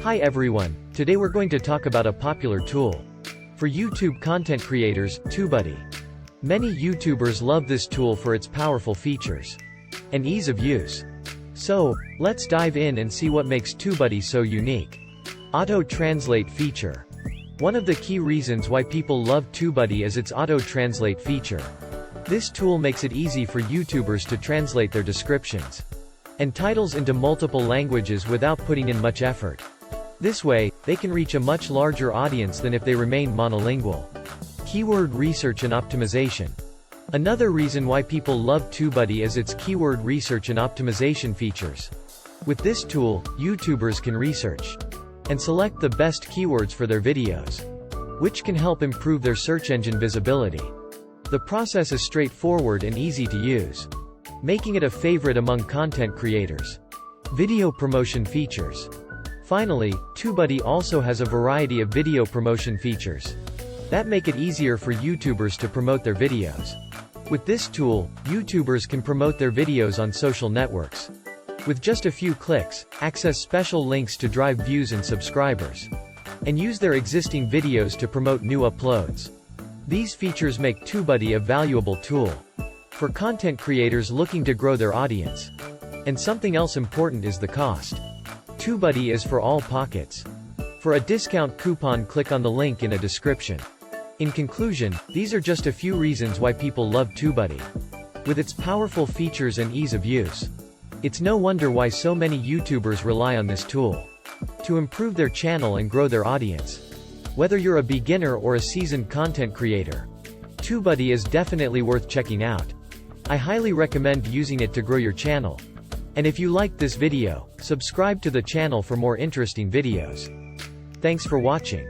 Hi everyone, today we're going to talk about a popular tool for YouTube content creators, TubeBuddy. Many YouTubers love this tool for its powerful features and ease of use. So, let's dive in and see what makes TubeBuddy so unique. Auto-translate feature. One of the key reasons why people love TubeBuddy is its auto-translate feature. This tool makes it easy for YouTubers to translate their descriptions and titles into multiple languages without putting in much effort. This way, they can reach a much larger audience than if they remained monolingual. Keyword research and optimization. Another reason why people love TubeBuddy is its keyword research and optimization features. With this tool, YouTubers can research and select the best keywords for their videos, which can help improve their search engine visibility. The process is straightforward and easy to use, making it a favorite among content creators. Video promotion features. Finally, TubeBuddy also has a variety of video promotion features that make it easier for YouTubers to promote their videos. With this tool, YouTubers can promote their videos on social networks. With just a few clicks, access special links to drive views and subscribers, and use their existing videos to promote new uploads. These features make TubeBuddy a valuable tool for content creators looking to grow their audience. And something else important is the cost. TubeBuddy is for all pockets. For a discount coupon, click on the link in a description. In conclusion, these are just a few reasons why people love TubeBuddy. With its powerful features and ease of use, it's no wonder why so many YouTubers rely on this tool to improve their channel and grow their audience. Whether you're a beginner or a seasoned content creator, TubeBuddy is definitely worth checking out. I highly recommend using it to grow your channel. And if you liked this video, subscribe to the channel for more interesting videos. Thanks for watching.